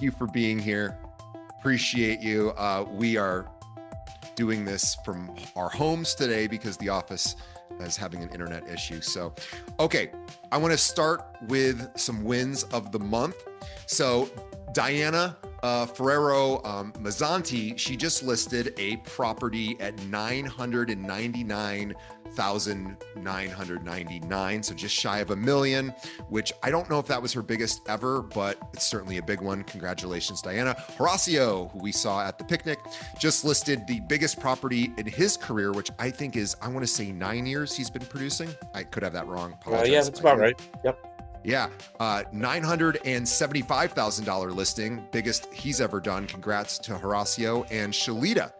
you for being here. Appreciate you. We are doing this from our homes today because the office is having an internet issue. So, okay, I want to start with some wins of the month. So Diana Ferrero Mazzanti, she just listed a property at $999,999, so just shy of $1 million, which I don't know if that was her biggest ever, but it's certainly a big one. Congratulations, Diana. Horacio, who we saw at the picnic, just listed the biggest property in his career, which I think is, I want to say 9 years he's been producing. I could have that wrong. Yeah, that's about right. Yep. Yeah, $975,000 listing, biggest he's ever done. Congrats to Horacio. And Shalita,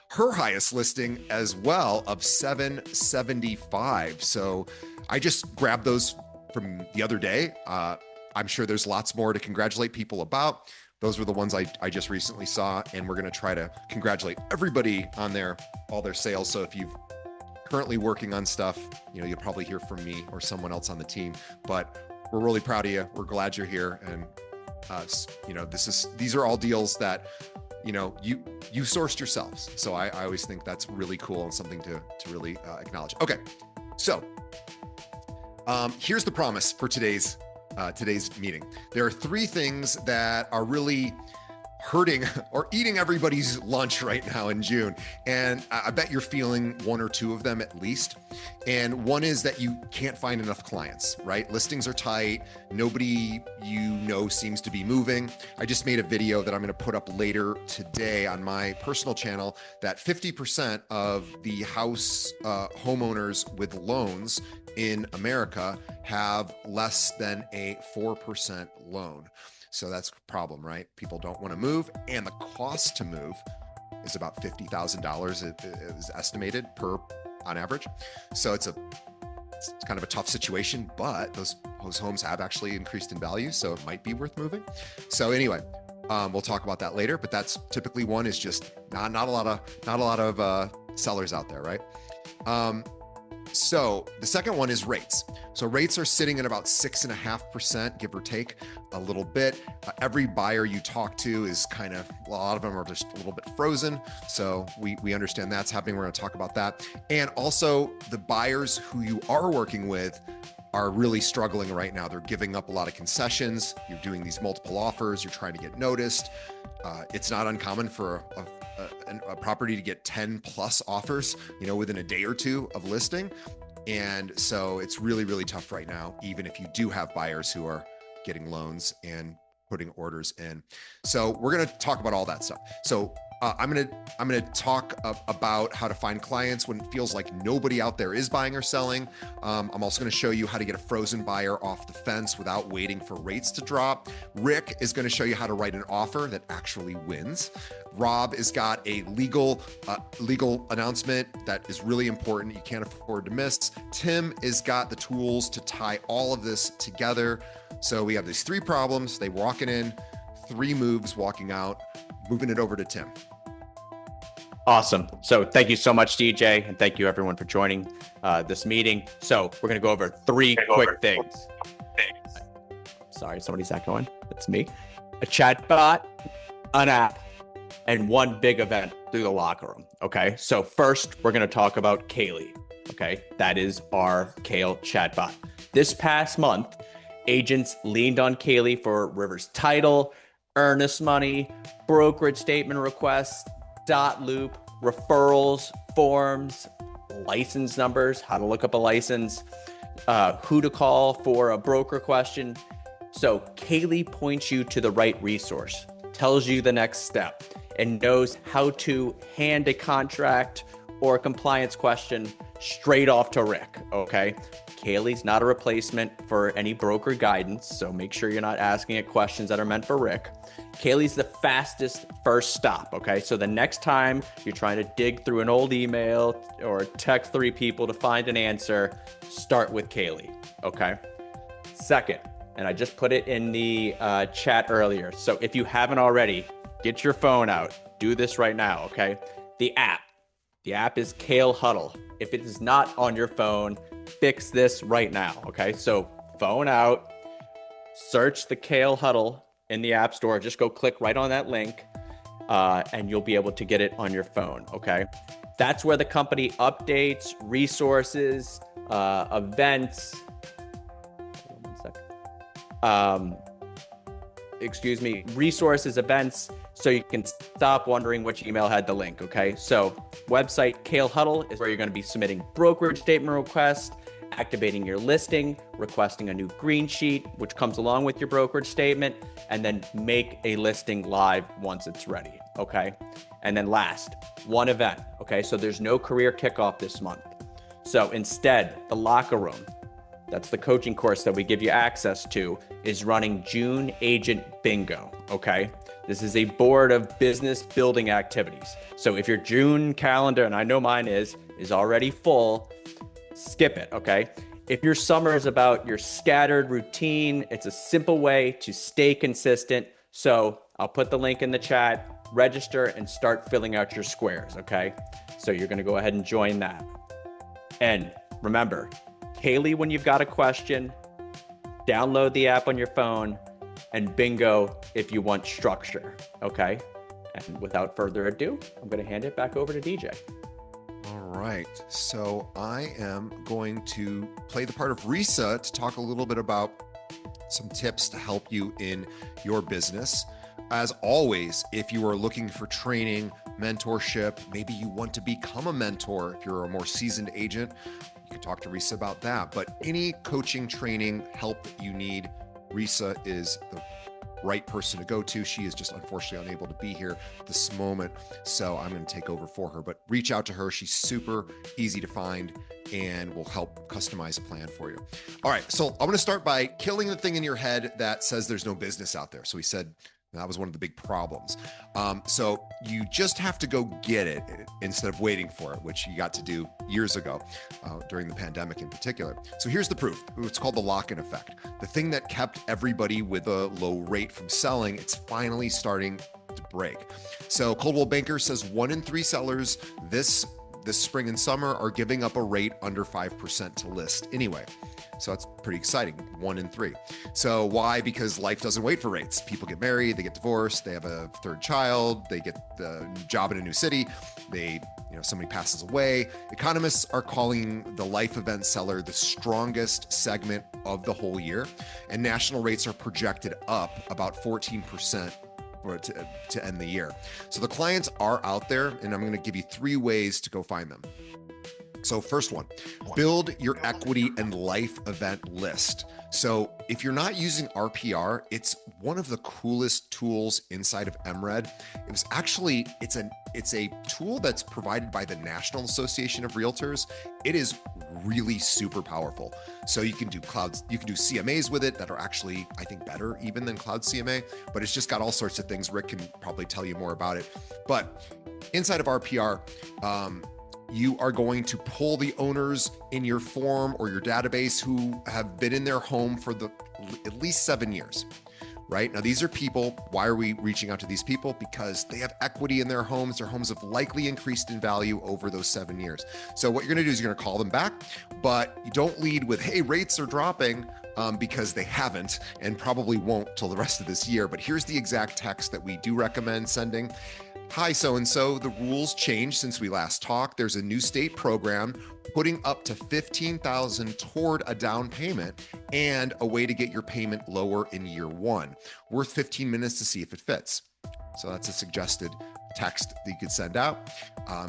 her highest listing as well of $775,000. So I just grabbed those from the other day. I'm sure there's lots more to congratulate people about. Those were the ones I just recently saw, and we're going to try to congratulate everybody on all their sales. So if you've currently working on stuff, you'll probably hear from me or someone else on the team, but we're really proud of you. We're glad you're here. And, these are all deals that, you sourced yourselves. So I always think that's really cool and something to really acknowledge. Okay. So here's the promise for today's meeting. There are 3 things that are really hurting or eating everybody's lunch right now in June. And I bet you're feeling 1 or 2 of them at least. And one is that you can't find enough clients, right? Listings are tight. Nobody seems to be moving. I just made a video that I'm going to put up later today on my personal channel that 50% of the homeowners with loans in America have less than a 4% loan. So that's a problem, right? People don't want to move, and the cost to move is about $50,000. It is estimated on average. So it's kind of a tough situation, but those homes have actually increased in value, so it might be worth moving. So anyway, we'll talk about that later. But that's typically one is just not a lot of sellers out there, right? So the second one is rates. So rates are sitting at about 6.5%, give or take a little bit. Every buyer you talk to is a lot of them are just a little bit frozen. So we understand that's happening. We're going to talk about that. And also the buyers who you are working with are really struggling right now. They're giving up a lot of concessions. You're doing these multiple offers. You're trying to get noticed. It's not uncommon for a property to get 10 plus offers, within a day or 2 of listing. And so it's really, really tough right now, even if you do have buyers who are getting loans and putting orders in. So we're going to talk about all that stuff. So I'm going to talk about how to find clients when it feels like nobody out there is buying or selling. I'm also going to show you how to get a frozen buyer off the fence without waiting for rates to drop. Rick is going to show you how to write an offer that actually wins. Rob has got a legal announcement that is really important. You can't afford to miss. Tim has got the tools to tie all of this together. So we have these 3 problems. They walking in, 3 moves walking out. Moving it over to Tim. Awesome. So thank you so much, DJ, and thank you everyone for joining this meeting. So we're going to go over 3 quick things. Sorry, somebody's echoing. That's me. A chatbot, an app, and 1 big event through the locker room. Okay. So first, we're going to talk about Kaley. Okay. That is our Kale chatbot. This past month, agents leaned on Kaley for reverse title, earnest money, brokerage statement requests, dot loop, referrals, forms, license numbers, how to look up a license, who to call for a broker question. So Kaley points you to the right resource, tells you the next step, and knows how to hand a contract or a compliance question straight off to Rick, okay? Kaley's not a replacement for any broker guidance, so make sure you're not asking it questions that are meant for Rick. Kaley's the fastest first stop, okay? So the next time you're trying to dig through an old email or text 3 people to find an answer, start with Kaley, okay? Second, and I just put it in the chat earlier, so if you haven't already, get your phone out. Do this right now, okay? The app is Kale Huddle. If it is not on your phone, fix this right now, okay? So phone out, search the Kale Huddle in the App Store. Just go click right on that link, and you'll be able to get it on your phone. Okay. That's where the company updates, resources, events. Hold on 1 sec. Resources, events, so you can stop wondering which email had the link, okay? So website Kale Huddle is where you're going to be submitting brokerage statement requests, activating your listing, requesting a new green sheet, which comes along with your brokerage statement, and then make a listing live once it's ready, okay? And then last, one event, okay? So there's no career kickoff this month. So instead, the locker room, that's the coaching course that we give you access to, is running June Agent Bingo, okay? This is a board of business building activities. So if your June calendar, and I know mine is already full, skip it, okay? If your summer is about your scattered routine, it's a simple way to stay consistent. So I'll put the link in the chat, register, and start filling out your squares, okay? So you're gonna go ahead and join that. And remember, Kaley when you've got a question, download the app on your phone, and bingo if you want structure, okay? And without further ado, I'm gonna hand it back over to DJ. All right, so I am going to play the part of Risa to talk a little bit about some tips to help you in your business. As always, if you are looking for training, mentorship, maybe you want to become a mentor, if you're a more seasoned agent, you can talk to Risa about that. But any coaching, training, help that you need, Risa is the right person to go to. She is just unfortunately unable to be here at this moment, so I'm going to take over for her. But reach out to her. She's super easy to find and will help customize a plan for you. All right, so I'm going to start by killing the thing in your head that says there's no business out there. So we said that was one of the big problems. So you just have to go get it instead of waiting for it, which you got to do years ago during the pandemic in particular. So here's the proof. It's called the lock-in effect. The thing that kept everybody with a low rate from selling, it's finally starting to break. So Coldwell Banker says 1 in 3 sellers this spring and summer are giving up a rate under 5% to list anyway. So that's pretty exciting, 1 in 3. So why? Because life doesn't wait for rates. People get married, they get divorced, they have a third child, they get the job in a new city, somebody passes away. Economists are calling the life event seller the strongest segment of the whole year, and national rates are projected up about 14% to end the year. So the clients are out there, and I'm going to give you 3 ways to go find them. So first one, build your equity and life event list. So if you're not using RPR, it's one of the coolest tools inside of MRED. It's a tool that's provided by the National Association of Realtors. It is really super powerful. So you can do CMAs with it that are actually, I think, better even than Cloud CMA, but it's just got all sorts of things. Rick can probably tell you more about it. But inside of RPR, you are going to pull the owners in your form or your database who have been in their home for at least 7 years, right? Now, these are people. Why are we reaching out to these people? Because they have equity in their homes. Their homes have likely increased in value over those 7 years. So what you're going to do is you're going to call them back, but you don't lead with, hey, rates are dropping, because they haven't and probably won't till the rest of this year. But here's the exact text that we do recommend sending. Hi, so-and-so, the rules changed since we last talked. There's a new state program putting up to $15,000 toward a down payment and a way to get your payment lower in year 1. Worth 15 minutes to see if it fits. So that's a suggested text that you could send out.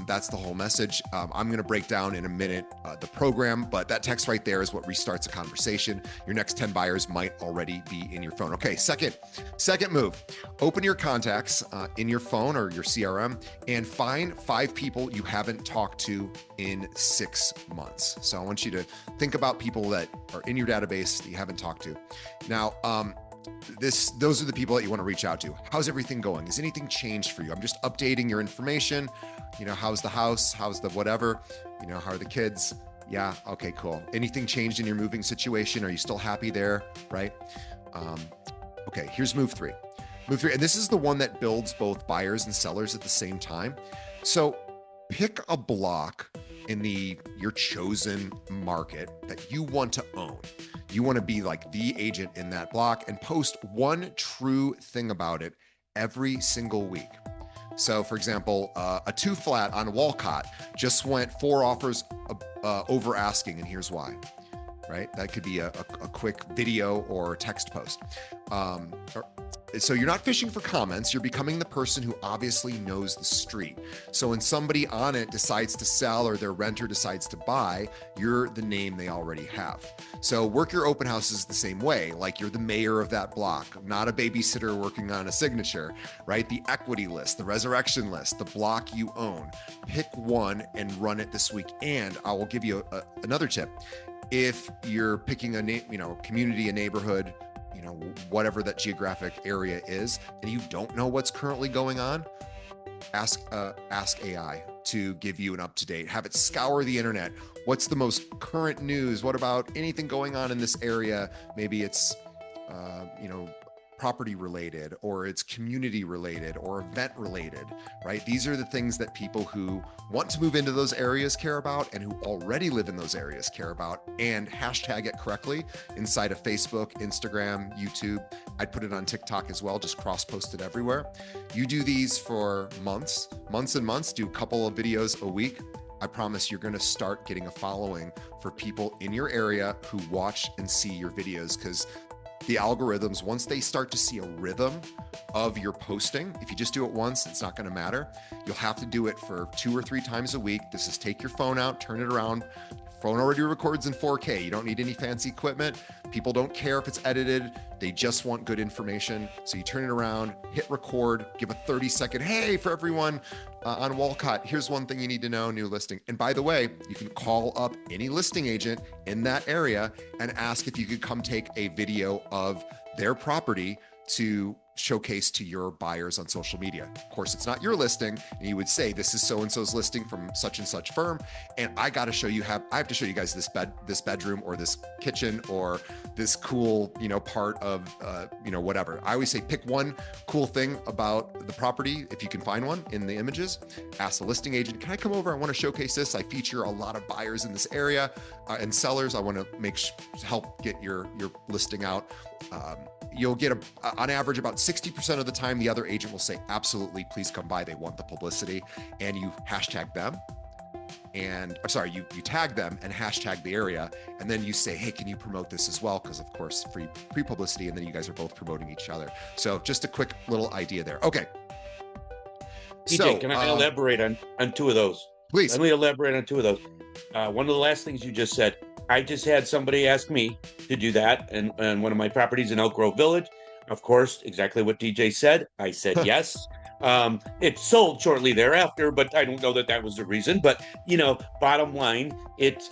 That's the whole message. I'm going to break down in a minute the program, but that text right there is what restarts a conversation. Your next 10 buyers might already be in your phone. Okay, second move. Open your contacts in your phone or your CRM and find 5 people you haven't talked to in 6 months. So I want you to think about people that are in your database that you haven't talked to. Now, those are the people that you want to reach out to. How's everything going? Has anything changed for you? I'm just updating your information. How's the house? How's the whatever? How are the kids? Yeah. Okay, cool. Anything changed in your moving situation? Are you still happy there? Right. Okay. Here's move 3. And this is the one that builds both buyers and sellers at the same time. So pick a block in your chosen market that you want to own. You want to be like the agent in that block and post one true thing about it every single week. So for example, a 2 flat on Walcott just went 4 offers over asking, and here's why. Right? That could be a quick video or text post. So you're not fishing for comments, you're becoming the person who obviously knows the street. So when somebody on it decides to sell or their renter decides to buy, you're the name they already have. So work your open houses the same way, like you're the mayor of that block, not a babysitter working on a signature, right? The equity list, the resurrection list, the block you own. Pick one and run it this week. And I will give you another tip. If you're picking a community, a neighborhood, whatever that geographic area is, and you don't know what's currently going on, ask AI to give you an up-to-date. Have it scour the internet. What's the most current news? What about anything going on in this area? Maybe it's property related, or it's community related, or event related, right? These are the things that people who want to move into those areas care about, and who already live in those areas care about, and hashtag it correctly inside of Facebook, Instagram, YouTube. I'd put it on TikTok as well, just cross-post it everywhere. You do these for months and months, do a couple of videos a week. I promise you're going to start getting a following for people in your area who watch and see your videos, because the algorithms, once they start to see a rhythm of your posting, if you just do it once, it's not going to matter. You'll have to do it for 2 or 3 times a week. This is take your phone out, turn it around. Phone already records in 4K. You don't need any fancy equipment. People don't care if it's edited. They just want good information. So you turn it around, hit record, give a 30-second, hey, for everyone on Walcott, here's one thing you need to know, new listing. And by the way, you can call up any listing agent in that area and ask if you could come take a video of their property to showcase to your buyers on social media. Of course, it's not your listing, and you would say, this is so-and-so's listing from such and such firm, and I have to show you guys this bedroom, or this kitchen, or this cool, part of, whatever. I always say, pick one cool thing about the property, if you can find one in the images. Ask the listing agent, can I come over? I want to showcase this. I feature a lot of buyers in this area and sellers. I want to help get your listing out. You'll get on average about 60% of the time, the other agent will say, absolutely, please come by. They want the publicity. And you hashtag them, you tag them and hashtag the area. And then you say, hey, can you promote this as well? Because of course, free publicity. And then you guys are both promoting each other. So just a quick little idea there. Okay. DJ, can I elaborate on 2 of those? Please. Let me elaborate on 2 of those. One of the last things you just said, I just had somebody ask me to do that, and one of my properties in Elk Grove Village. Of course, exactly what DJ said. I said yes. It sold shortly thereafter, but I don't know that was the reason. But bottom line, it's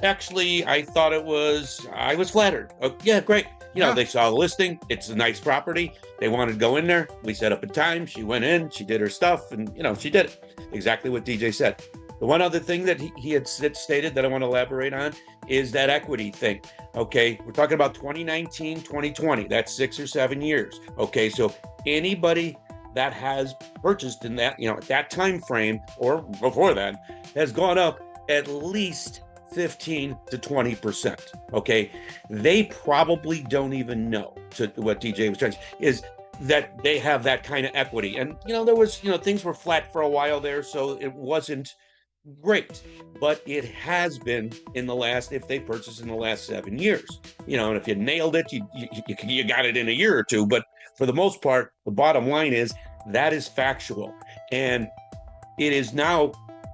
actually, I was flattered. Oh, yeah, great. They saw the listing. It's a nice property. They wanted to go in there. We set up a time. She went in. She did her stuff, and she did it. Exactly what DJ said. The one other thing that he had stated that I want to elaborate on is that equity thing. Okay, we're talking about 2019, 2020. That's 6 or 7 years. Okay, so anybody that has purchased in that, at that time frame or before then has gone up at least 15 to 20%. Okay, they probably don't even know. To what DJ was trying to say is that they have that kind of equity. And there was things were flat for a while there, so it wasn't great, but it has been in the last, if they purchased in the last 7 years, and if you nailed it, you got it in a year or 2. But for the most part, the bottom line is that is factual, and it is now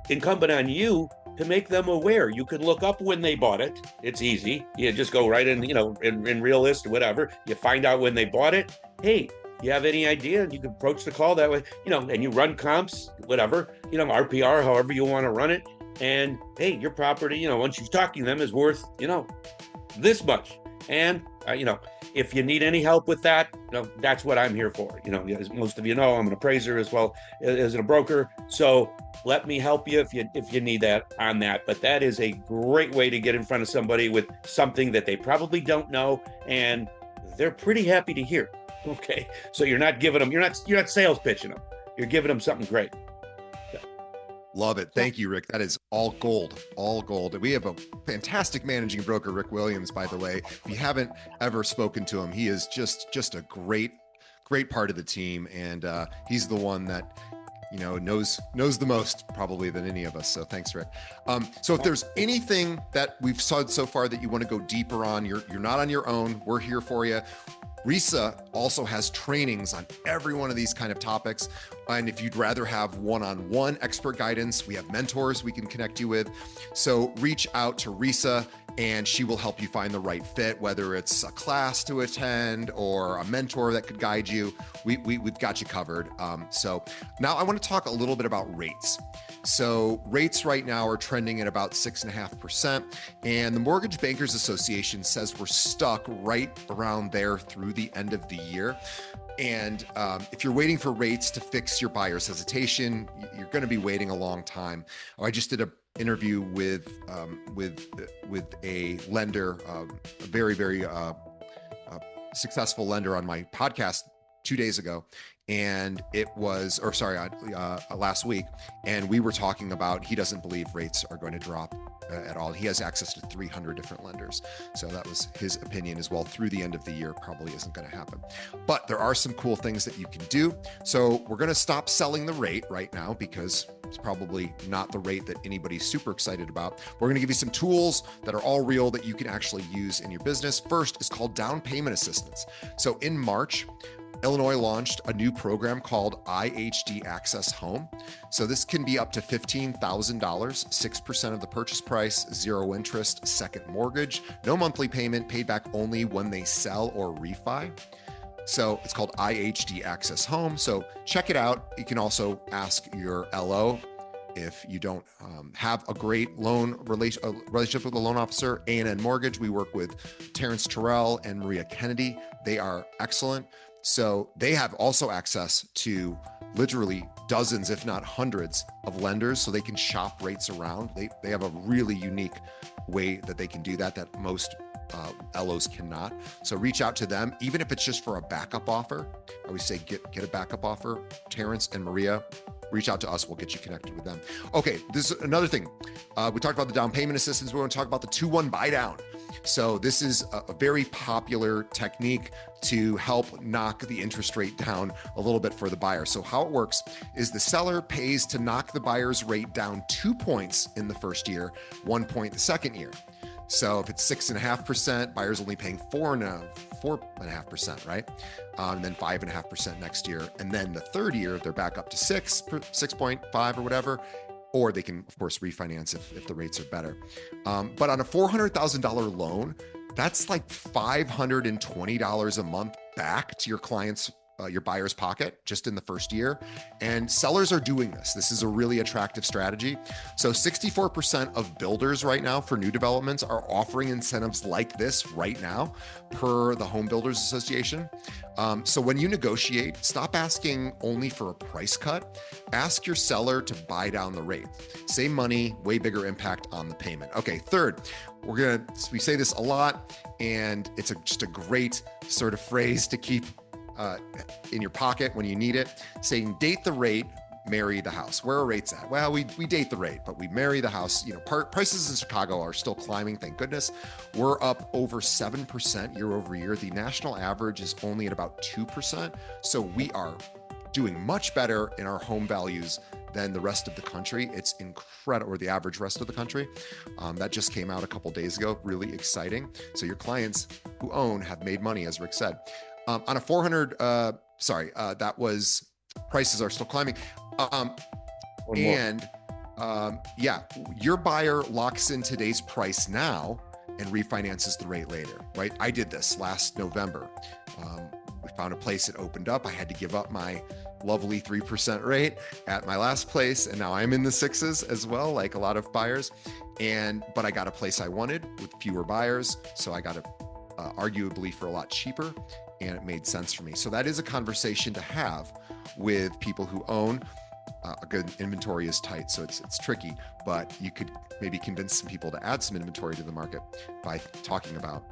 incumbent on you to make them aware. You can look up when they bought it. It's easy. You just go right in, in Realist or whatever. You find out when they bought it. Hey, you have any idea? You can approach the call that way, and you run comps, whatever, RPR, however you want to run it. And hey, your property, once you've talked to them, is worth, this much. And, if you need any help with that, that's what I'm here for. As most of you know, I'm an appraiser as well as a broker. So let me help you if you need that on that. But that is a great way to get in front of somebody with something that they probably don't know, and they're pretty happy to hear. Okay, so you're not giving them, you're not sales pitching them. You're giving them something great. Love it. Thank you, Rick. That is all gold, all gold. We have a fantastic managing broker, Rick Williams, by the way. If you haven't ever spoken to him, he is just a great part of the team. And he's the one that, knows the most probably than any of us. So thanks, Rick. So if there's anything that we've said so far that you want to go deeper on, you're not on your own. We're here for you. RISA also has trainings on every one of these kind of topics. And if you'd rather have one-on-one expert guidance, we have mentors we can connect you with. So reach out to RISA and she will help you find the right fit, whether it's a class to attend or a mentor that could guide you. We've got you covered. So now I want to talk a little bit about rates. So rates right now are trending at about 6.5%. And the Mortgage Bankers Association says we're stuck right around there through the end of the year. And if you're waiting for rates to fix your buyer's hesitation, you're going to be waiting a long time. I just did an interview with a lender, a very successful lender on my podcast 2 days ago. And it was, last week. And we were talking about, he doesn't believe rates are going to drop at all. He has access to 300 different lenders. So that was his opinion as well. Through the end of the year, probably isn't going to happen. But there are some cool things that you can do. So we're going to stop selling the rate right now because it's probably not the rate that anybody's super excited about. We're going to give you some tools that are all real that you can actually use in your business. First is called down payment assistance. So in March, Illinois launched a new program called IHD Access Home. So this can be up to $15,000, 6% of the purchase price, 0 interest, second mortgage, no monthly payment, paid back only when they sell or refi. So it's called IHD Access Home. So check it out. You can also ask your LO if you don't have a great loan relationship with a loan officer. A&N Mortgage, we work with Terrence Terrell and Maria Kennedy. They are excellent. So they have also access to literally dozens, if not hundreds of lenders, so they can shop rates around. They have a really unique way that they can do that most LOs cannot. So reach out to them, even if it's just for a backup offer. I always say get a backup offer. Terrence and Maria, reach out to us. We'll get you connected with them. Okay, this is another thing. We talked about the down payment assistance. We want to talk about the 2-1 buy down. So this is a very popular technique to help knock the interest rate down a little bit for the buyer. So how it works is the seller pays to knock the buyer's rate down 2 points in the first year, 1 point the second year. So if it's 6.5%, buyer's only paying 4.5%, right? And then 5.5% next year. And then the third year, they're back up to 6.5 or whatever. Or they can, of course, refinance if the rates are better. But on a $400,000 loan, that's like $520 a month back to your client's, your buyer's pocket just in the first year. And sellers are doing this. This is a really attractive strategy. So 64% of builders right now for new developments are offering incentives like this right now per the Home Builders Association. So when you negotiate, stop asking only for a price cut. Ask your seller to buy down the rate. Same money, way bigger impact on the payment. Okay, third, we say this a lot, and it's just a great sort of phrase to keep in your pocket when you need it, saying date the rate, marry the house. Where are rates at? Well, we date the rate, but we marry the house. Prices in Chicago are still climbing, thank goodness. We're up over 7% year over year. The national average is only at about 2%. So we are doing much better in our home values than the rest of the country. It's incredible, or the average rest of the country. That just came out a couple days ago, really exciting. So your clients who own have made money, as Rick said. On a 400, that was, prices are still climbing. Your buyer locks in today's price now and refinances the rate later, right? I did this last November. We found a place that opened up. I had to give up my lovely 3% rate at my last place. And now I'm in the 6s as well, like a lot of buyers. But I got a place I wanted with fewer buyers. So I got it arguably for a lot cheaper, and it made sense for me. So that is a conversation to have with people who own. a good inventory is tight, so it's tricky, but you could maybe convince some people to add some inventory to the market by talking about,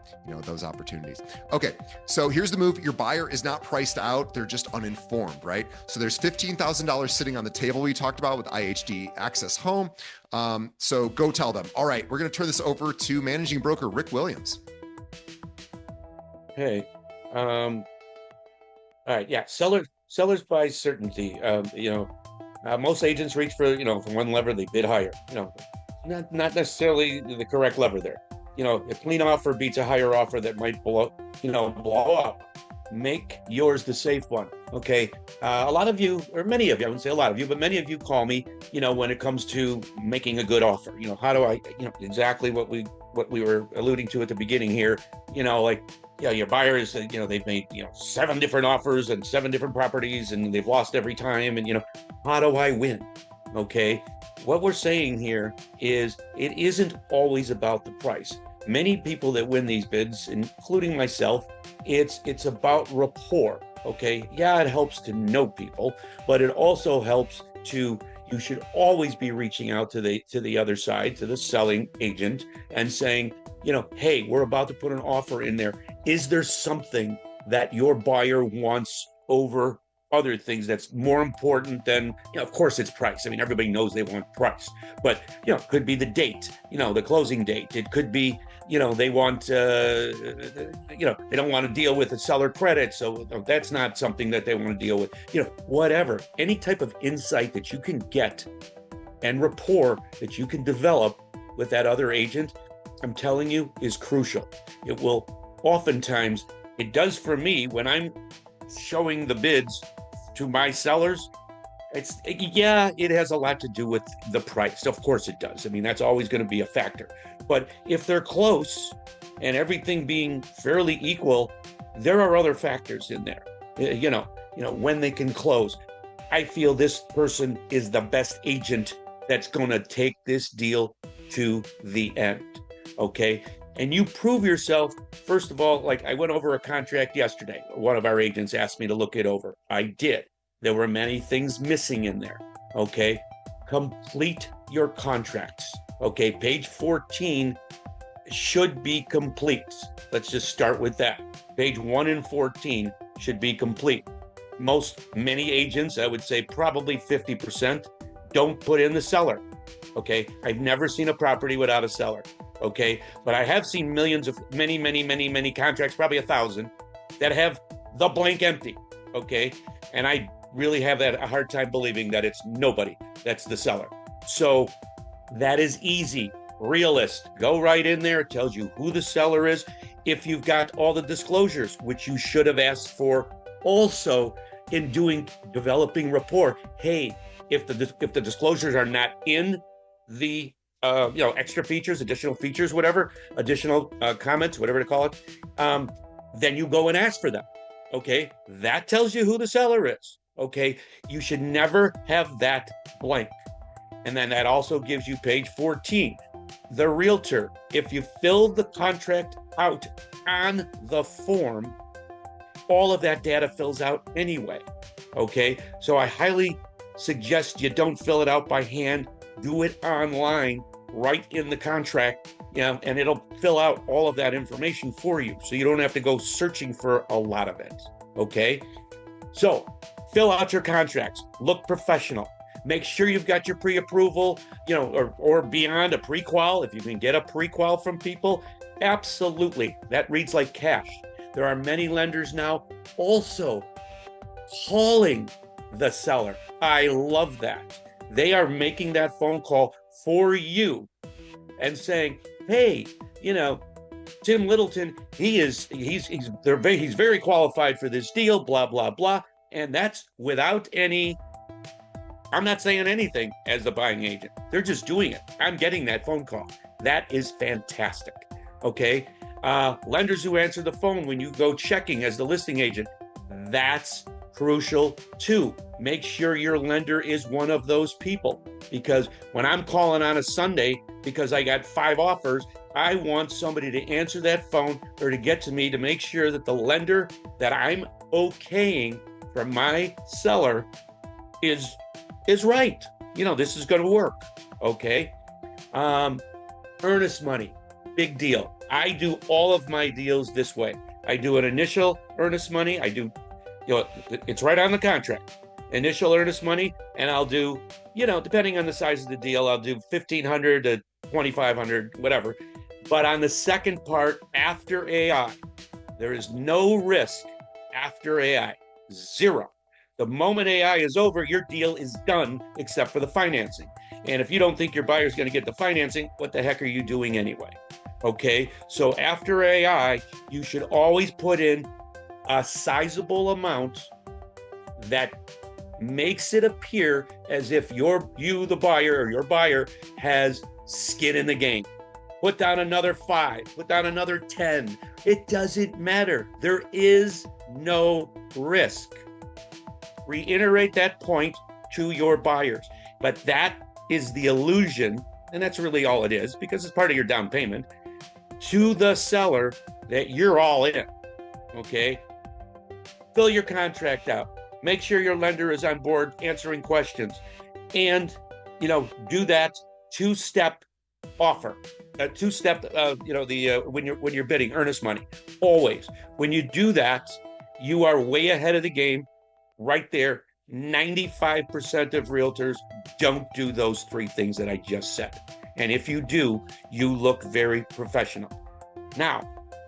those opportunities. Okay, so here's the move. Your buyer is not priced out. They're just uninformed, right? So there's $15,000 sitting on the table we talked about with IHD Access Home. So go tell them. All right, we're going to turn this over to managing broker Rick Williams. Hey, all right, yeah, sellers buy certainty. Most agents reach for, for one lever, they bid higher. Not necessarily the correct lever there. A clean offer beats a higher offer that might blow up. Make yours the safe one. Okay. A lot of you, or many of you, I wouldn't say a lot of you, but many of you call me, when it comes to making a good offer. How do I, exactly what we were alluding to at the beginning here, your buyers, they've made, 7 different offers and 7 different properties and they've lost every time. And, how do I win? Okay. What we're saying here is it isn't always about the price. Many people that win these bids, including myself, it's about rapport. Okay. Yeah, it helps to know people, but it also helps you should always be reaching out to the other side, to the selling agent, and saying, hey, we're about to put an offer in there. Is there something that your buyer wants over other things that's more important than, of course it's price. I mean, everybody knows they want price, but, it could be the date, the closing date. It could be, they want, they don't want to deal with the seller credit. So that's not something that they want to deal with, whatever, any type of insight that you can get and rapport that you can develop with that other agent, I'm telling you, is crucial. It will oftentimes, it does for me when I'm showing the bids to my sellers. It has a lot to do with the price. Of course it does. I mean, that's always going to be a factor. But if they're close and everything being fairly equal, there are other factors in there. When they can close. I feel this person is the best agent that's going to take this deal to the end. Okay. And you prove yourself, first of all, like I went over a contract yesterday. One of our agents asked me to look it over. I did. There were many things missing in there. Okay. Complete your contracts. Okay. Page 14 should be complete. Let's just start with that. Page 1 and 14 should be complete. Many agents, I would say probably 50%, don't put in the seller. Okay. I've never seen a property without a seller. Okay. But I have seen many contracts, probably 1,000, that have the blank empty. Okay. And I really have a hard time believing that it's nobody that's the seller. So that is easy. Realist, go right in there. It tells you who the seller is. If you've got all the disclosures, which you should have asked for also in developing rapport. Hey, if the disclosures are not in the extra features, additional features, whatever, additional comments, whatever to call it, then you go and ask for them. Okay, that tells you who the seller is. Okay, you should never have that blank. And then that also gives you page 14. The realtor, if you fill the contract out on the form, all of that data fills out anyway. Okay, so I highly suggest you don't fill it out by hand. Do it online, right in the contract, and it'll fill out all of that information for you. So you don't have to go searching for a lot of it. Okay, so fill out your contracts, look professional. Make sure you've got your pre-approval, or beyond a pre-qual. If you can get a pre-qual from people, absolutely. That reads like cash. There are many lenders now also calling the seller. I love that. They are making that phone call for you and saying, hey, Tim Littleton, he's very qualified for this deal, blah, blah, blah. And that's without any, I'm not saying anything as the buying agent. They're just doing it. I'm getting that phone call. That is fantastic. Okay. Lenders who answer the phone when you go checking as the listing agent, that's crucial too. Make sure your lender is one of those people, because when I'm calling on a Sunday because I got 5 offers, I want somebody to answer that phone or to get to me to make sure that the lender that I'm okaying for my seller is is right. This is going to work. Okay. Earnest money, big deal. I do all of my deals this way. I do an initial earnest money. I do, it's right on the contract. Initial earnest money, and I'll do, depending on the size of the deal, I'll do $1,500 to $2,500, whatever. But on the second part, after AI, there is no risk after AI, zero. The moment AI is over, your deal is done, except for the financing. And if you don't think your buyer's going to get the financing, what the heck are you doing anyway? Okay, so after AI, you should always put in a sizable amount that makes it appear as if you, the buyer, or your buyer has skin in the game. Put down another 5, put down another 10. It doesn't matter. There is no risk. Reiterate that point to your buyers. But that is the illusion, and that's really all it is, because it's part of your down payment, to the seller that you're all in. Okay? Fill your contract out. Make sure your lender is on board answering questions. And, do that two-step offer. A two-step, when you're bidding, earnest money. Always. When you do that, you are way ahead of the game. Right there, 95% of realtors don't do those 3 things that I just said. And if you do, you look very professional. Now,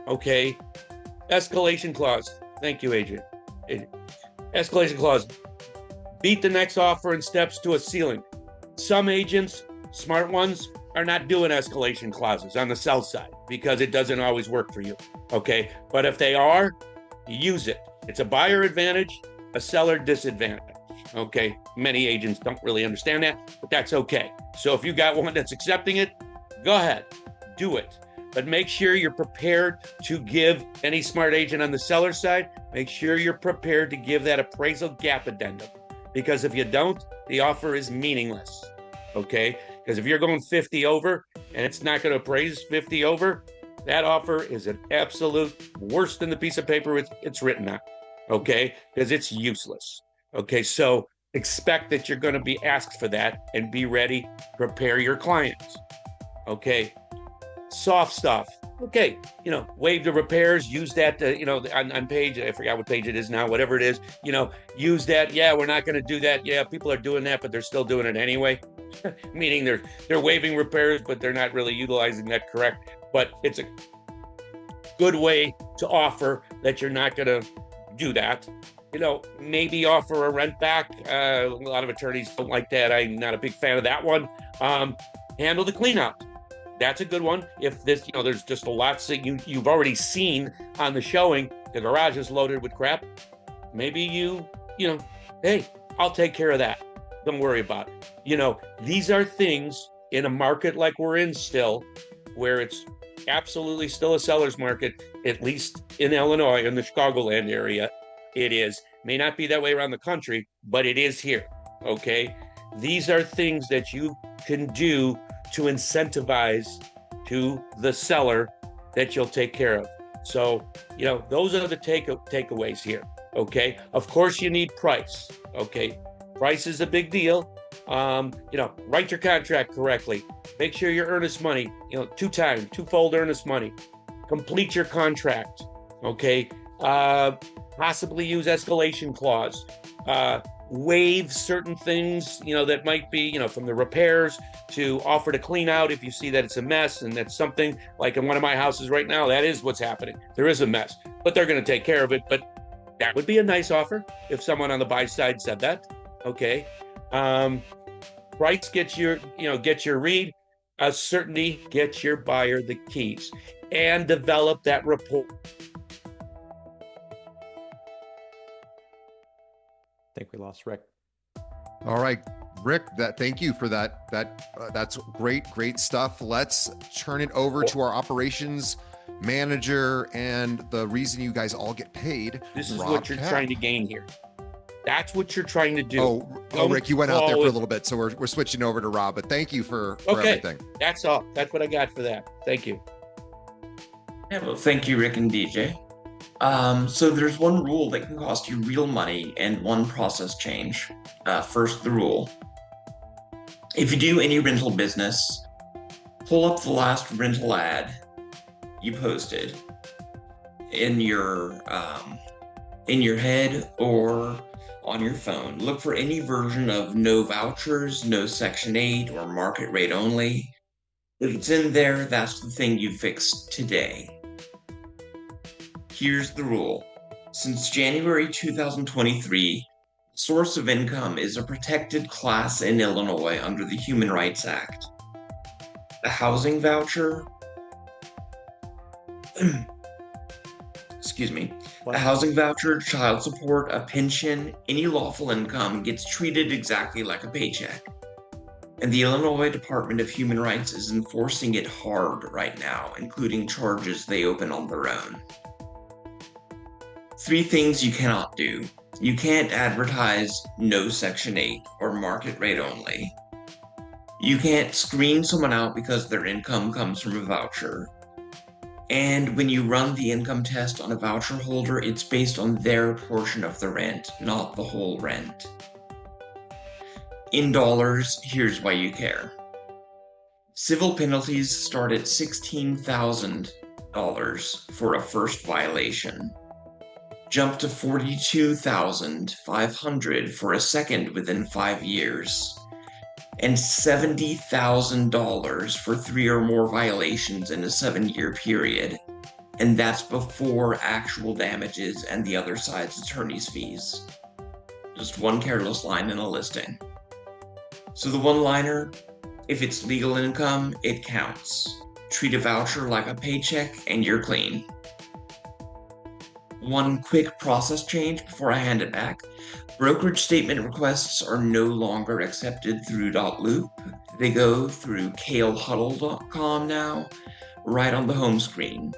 okay, escalation clause. Thank you, Adrian. Escalation clause. Beat the next offer in steps to a ceiling. Some agents, smart ones, are not doing escalation clauses on the sell side because it doesn't always work for you. Okay, but if they are, use it. It's a buyer advantage, a seller disadvantage. Okay, many agents don't really understand that, but that's okay. So if you got one that's accepting it, go ahead, do it. But make sure you're prepared to give any smart agent on the seller side, make sure you're prepared to give that appraisal gap addendum. Because if you don't, the offer is meaningless. Okay, because if you're going 50 over and it's not going to appraise 50 over, that offer is an absolute worse than the piece of paper it's written on. Okay, because it's useless. Okay, so expect that you're going to be asked for that and be ready. Prepare your clients. Okay, soft stuff. Okay, waive the repairs, use that, on page, I forgot what page it is now, whatever it is, use that. Yeah, we're not going to do that. Yeah, people are doing that, but they're still doing it anyway. Meaning they're waiving repairs, but they're not really utilizing that correct. But it's a good way to offer that you're not going to do that. Maybe offer a rent back. A lot of attorneys don't like that. I'm not a big fan of that one. Handle the clean out. That's a good one. If this, there's just a lot that you've already seen on the showing, the garage is loaded with crap. Maybe hey, I'll take care of that. Don't worry about it. These are things in a market like we're in still, where it's absolutely still a seller's market, at least in Illinois, in the Chicagoland area. It is. May not be that way around the country, but it is here. Okay. These are things that you can do to incentivize to the seller that you'll take care of. So, those are the takeaways here. Okay. Of course, you need price. Okay. Price is a big deal. Write your contract correctly. Make sure your earnest money, twofold earnest money. Complete your contract. Okay. Possibly use escalation clause. Waive certain things, that might be, from the repairs to offer to clean out if you see that it's a mess, and that's something like in one of my houses right now, that is what's happening. There is a mess, but they're going to take care of it. But that would be a nice offer if someone on the buy side said that. Okay. Price gets your read. Certainty gets your buyer the keys, and develop that rapport. I think we lost Rick. All right, Rick, thank you for that. That's great stuff. Let's turn it over to our operations manager and the reason you guys all get paid. This is what you're trying to gain here. That's what you're trying to do. Oh, Rick, you went out there for a little bit, so we're switching over to Rob. But thank you for everything. That's all. That's what I got for that. Thank you. Yeah, well, thank you, Rick and DJ. So there's one rule that can cost you real money and one process change. First, the rule. If you do any rental business, pull up the last rental ad you posted in your head or on your phone. Look for any version of no vouchers, no Section 8, or market rate only. If it's in there, that's the thing you fix today. Here's the rule. Since January 2023, source of income is a protected class in Illinois under the Human Rights Act. The housing voucher, excuse me, a housing voucher, child support, a pension, any lawful income gets treated exactly like a paycheck. And the Illinois Department of Human Rights is enforcing it hard right now, including charges they open on their own. 3 things you cannot do. You can't advertise no Section 8 or market rate only. You can't screen someone out because their income comes from a voucher. And when you run the income test on a voucher holder, it's based on their portion of the rent, not the whole rent. In dollars, here's why you care. Civil penalties start at $16,000 for a first violation. Jump to $42,500 for a second within 5 years, and $70,000 for 3 or more violations in a 7-year period. And that's before actual damages and the other side's attorney's fees. Just one careless line in a listing. So the one-liner, if it's legal income, it counts. Treat a voucher like a paycheck and you're clean. One quick process change before I hand it back. Brokerage statement requests are no longer accepted through .loop. They go through kalehuddle.com now, right on the home screen.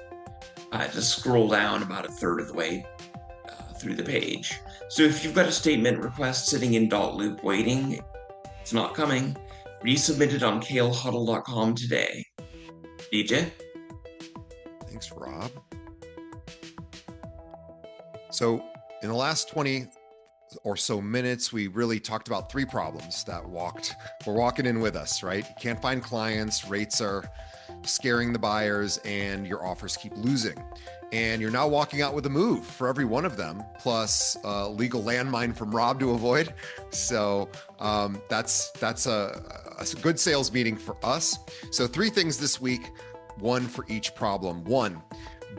Just scroll down about a third of the way through the page. So if you've got a statement request sitting in .loop waiting, it's not coming, resubmit it on kalehuddle.com today. DJ? Thanks, Rob. So in the last 20 or so minutes, we really talked about 3 problems that were walking in with us, right? You can't find clients, rates are scaring the buyers, and your offers keep losing. And you're now walking out with a move for every one of them, plus a legal landmine from Rob to avoid. So that's a good sales meeting for us. So 3 things this week, 1 for each problem. 1,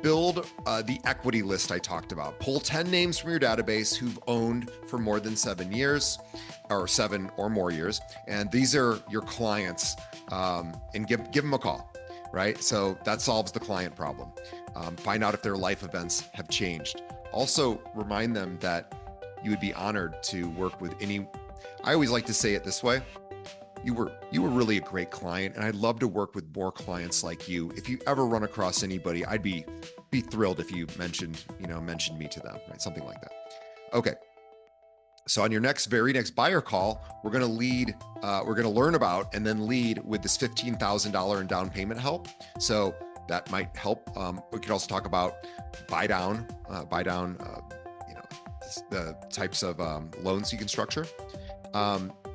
build the equity list I talked about. Pull 10 names from your database who've owned for more than 7 years, or 7 or more years. And these are your clients, and give them a call, right? So that solves the client problem. Find out if their life events have changed. Also remind them that you would be honored to work with any, I always like to say it this way. You were really a great client, and I'd love to work with more clients like you. If you ever run across anybody, I'd be thrilled if you mentioned me to them, right? Something like that. Okay. So on your very next buyer call, we're going to learn about and then lead with this $15,000 in down payment help. So that might help. We could also talk about buy down, the types of loans you can structure.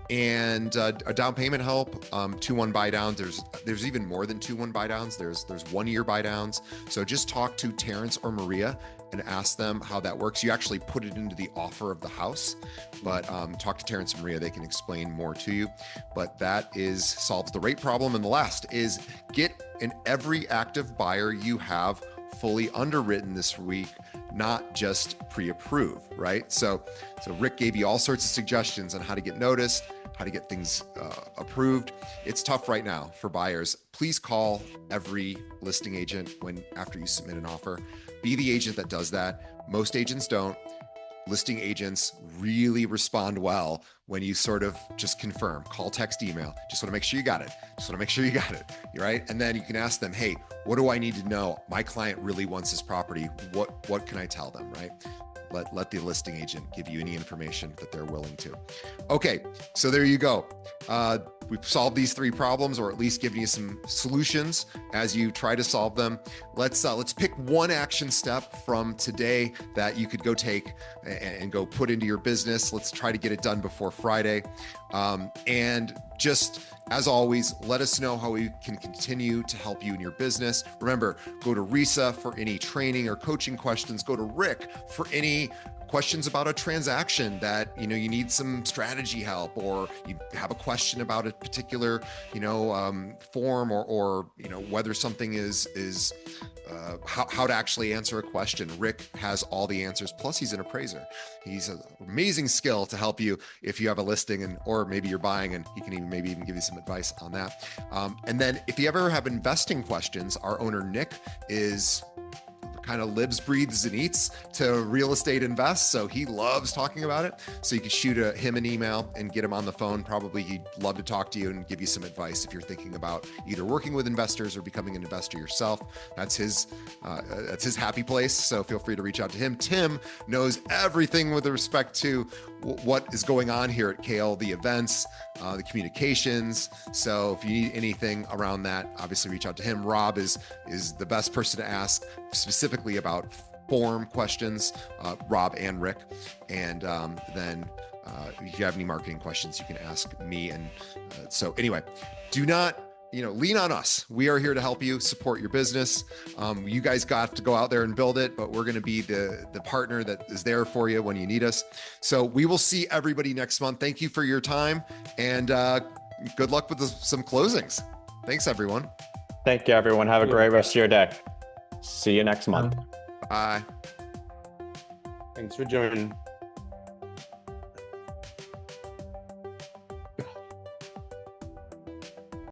And a down payment help, 2-1 buy downs. There's even more than 2-1 buy downs. There's 1-year buy downs. So just talk to Terrence or Maria and ask them how that works. You actually put it into the offer of the house, but talk to Terrence and Maria. They can explain more to you. But that solves the rate problem. And the last is get every active buyer you have fully underwritten this week, not just pre-approved, right? So Rick gave you all sorts of suggestions on how to get noticed, how to get things approved. It's tough right now for buyers. Please call every listing agent after you submit an offer. Be the agent that does that. Most agents don't. Listing agents really respond well when you sort of just confirm, call, text, email. Just want to make sure you got it. Right? And then you can ask them, hey, what do I need to know? My client really wants this property. What can I tell them, right? Let the listing agent give you any information that they're willing to. Okay, so there you go. we've solved these 3 problems, or at least given you some solutions as you try to solve them. Let's pick one action step from today that you could go take and go put into your business. Let's try to get it done before Friday. And just as always, let us know how we can continue to help you in your business. Remember, go to Risa for any training or coaching questions. Go to Rick for any questions about a transaction that you need some strategy help, or you have a question about a particular form, or whether something is how to actually answer a question. Rick has all the answers. Plus, he's an appraiser. He's an amazing skill to help you if you have a listing or maybe you're buying, and he can maybe even give you some advice on that. And then if you ever have investing questions, our owner Nick is kind of lives, breathes, and eats to real estate invest. So he loves talking about it. So you can shoot him an email and get him on the phone. Probably he'd love to talk to you and give you some advice if you're thinking about either working with investors or becoming an investor yourself. That's his happy place. So feel free to reach out to him. Tim knows everything with respect to what is going on here at Kale, the events, the communications. So if you need anything around that, obviously reach out to him. Rob is the best person to ask specifically about form questions, Rob and Rick. And then if you have any marketing questions, you can ask me. And so anyway, do not lean on us. We are here to help you support your business. You guys got to go out there and build it, but we're going to be the partner that is there for you when you need us. So we will see everybody next month. Thank you for your time, and good luck with some closings. Thanks, everyone. Thank you, everyone. Have a great rest of your day. See you next month. Bye. Thanks for joining.